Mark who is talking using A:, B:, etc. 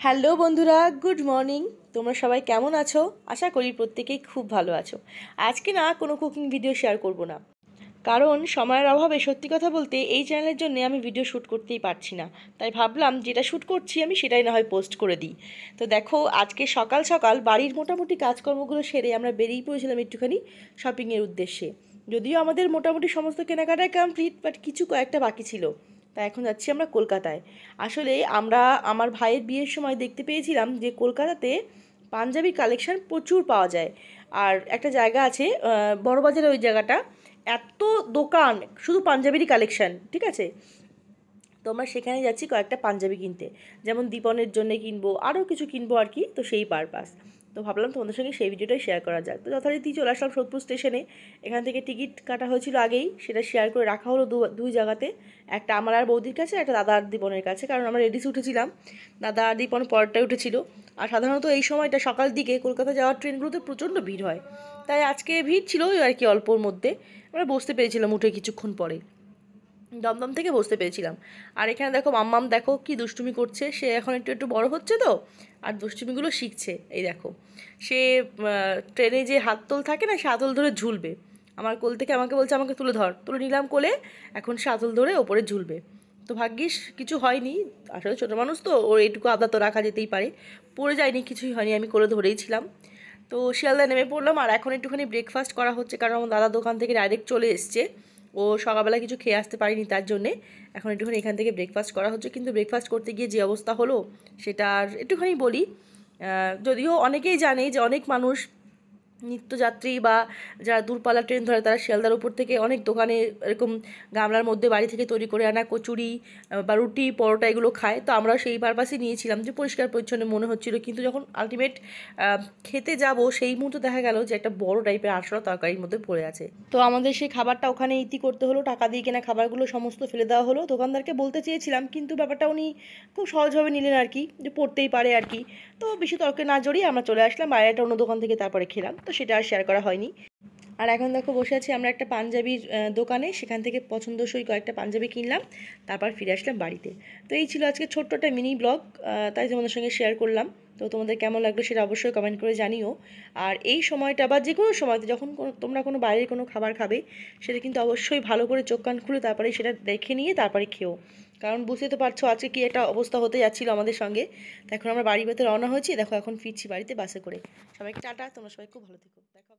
A: Hello বন্ধুরা, good morning. তোমরা সবাই কেমন আছো? আশা করি প্রত্যেকেই খুব ভালো আছো। আজকে না কোনো কুকিং ভিডিও শেয়ার করব না, কারণ সময়ের অভাবে সত্যি কথা বলতে এই চ্যানেলের জন্য আমি ভিডিও শ্যুট করতেই পারছি না। তাই ভাবলাম যেটা শ্যুট করছি আমি সেটাই না হয় পোস্ট করে দিই। তো দেখো, আজকে সকাল সকাল বাড়ির মোটামুটি কাজকর্মগুলো সেরে আমরা বেরিয়ে পড়েছিলাম একটুখানি শপিংয়ের উদ্দেশ্যে। যদিও আমাদের মোটামুটি সমস্ত কেনাকাটাই কমপ্লিট, বাট কিছু কয়েকটা বাকি ছিল। তা এখন যাচ্ছি আমরা কলকাতায়। আসলে আমরা আমার ভাইয়ের বিয়ের সময় দেখতে পেয়েছিলাম যে কলকাতাতে পাঞ্জাবি কালেকশন প্রচুর পাওয়া যায়। আর একটা জায়গা আছে, বড়বাজারে, ওই জায়গাটা এত দোকান শুধু পাঞ্জাবিরই কালেকশন, ঠিক আছে। তো আমরা সেখানে যাচ্ছি কয়েকটা পাঞ্জাবি কিনতে, যেমন দীপনের জন্য কিনবো, আরও কিছু কিনবো আর কি। তো সেই পারপাস, তো ভাবলাম তোমাদের সঙ্গে সেই ভিডিওটাই শেয়ার করা যাক। তো যথারীতি চলে আসলাম সোদপুর স্টেশনে। এখান থেকে টিকিট কাটা হয়েছিল আগেই, সেটা শেয়ার করে রাখা হলো দুই জায়গাতে। একটা আমার আর বৌদির কাছে, একটা দাদা আর দীপনের কাছে, কারণ আমরা রেডিসে উঠেছিলাম, দাদা আর দীপন পরেরটায় উঠেছিল। আর সাধারণত এই সময়টা সকাল দিকে কলকাতা যাওয়ার ট্রেনগুলোতে প্রচণ্ড ভিড় হয়, তাই আজকে ভিড় ছিল ওই আর কি অল্পর মধ্যে। আমরা বসতে পেরেছিলাম উঠে কিছুক্ষণ পরে, দমদম থেকে বসতে পেরেছিলাম। আর এখানে দেখো মাম্মাম, দেখো কি দুষ্টুমি করছে। সে এখন একটু একটু বড় হচ্ছে তো, আর দুষ্টুমিগুলো শিখছে। এই দেখো, সে ট্রেনে যে হাতল থাকে না, সে হাতল ধরে ঝুলবে। আমার কোল থেকে আমাকে বলছে আমাকে তুলে ধর, তুলে নিলাম কোলে। এখন সে হাতল ধরে ওপরে ঝুলবে। তো ভাগ্যিস কিছু হয়নি, আসলে ছোটো মানুষ তো, ওর এইটুকু আদা তো রাখা যেতেই পারে। পড়ে যায়নি, কিছুই হয়নি, আমি কোলে ধরেই ছিলাম। তো শিয়ালদায় নেমে পড়লাম, আর এখন একটুখানি ব্রেকফাস্ট করা হচ্ছে, কারণ আমার দাদা দোকান থেকে ডাইরেক্ট চলে এসছে। ও সকালবেলা কিছু খেয়ে আসতে পারিনি, তার জন্যে এখন একটুখানি এখান থেকে ব্রেকফাস্ট করা হচ্ছে। কিন্তু ব্রেকফাস্ট করতে গিয়ে যে অবস্থা হলো সেটা আর একটুখানি বলি। যদিও অনেকেই জানে যে অনেক মানুষ নিত্যযাত্রী বা যারা দূরপাল্লা ট্রেন ধরে তারা শিয়ালদার উপর থেকে অনেক দোকানে এরকম গামলার মধ্যে বাড়ি থেকে তৈরি করে আনা কচুরি বা রুটি পরোটা এগুলো খায়। তো আমরাও সেই পারপাসই নিয়েছিলাম, যে পরিষ্কার পরিচ্ছন্ন মনে হচ্ছিলো। কিন্তু যখন আলটিমেট খেতে যাব সেই মুহূর্তে দেখা গেল যে একটা বড় টাইপের আরশোলা তরকারির মধ্যে পড়ে আছে। তো আমাদের সেই খাবারটা ওখানে ইতি করতে হলো, টাকা দিয়ে কেনা খাবারগুলো সমস্ত ফেলে দেওয়া হলো। দোকানদারকে বলতে চেয়েছিলাম, কিন্তু ব্যাপারটা উনি খুব সহজভাবে নিলেন আর কি, যে পড়তেই পারে আর কি। তো বেশি তর্কে না জড়িয়ে আমরা চলে আসলাম বাইরে একটা অন্য দোকান থেকে, তারপরে খেলাম। তো সেটা আর শেয়ার করা হয়নি। আর এখন দেখো বসে আছি আমরা একটা পাঞ্জাবির দোকানে, সেখান থেকে পছন্দসই কয়েকটা পাঞ্জাবি কিনলাম, তারপর ফিরে আসলাম বাড়িতে। তো এই ছিল আজকে ছোট্ট একটা মিনি ব্লগ, তাই তোমাদের সঙ্গে শেয়ার করলাম। তো তোমাদের কেমন লাগলো সেটা অবশ্যই কমেন্ট করে জানিও। আর এই সময়টা বা যে কোনো সময়তে যখন তোমরা কোনো বাইরের কোনো খাবার খাবে, সেটা কিন্তু অবশ্যই ভালো করে চোখ কান খুলে তারপরে সেটা দেখে নিয়ে তারপরে খেও, কারণ বুঝতে তো পারছো আজকে কি একটা অবস্থা হতে যাচ্ছিলো আমাদের সঙ্গে। তো এখন আমরা বাড়ির ভেতরে রওনা হয়েছি, দেখো এখন ফিরছি বাড়িতে বাসে করে। সবাইকে টাটা, তোমরা সবাই খুব ভালো থেকো, দেখা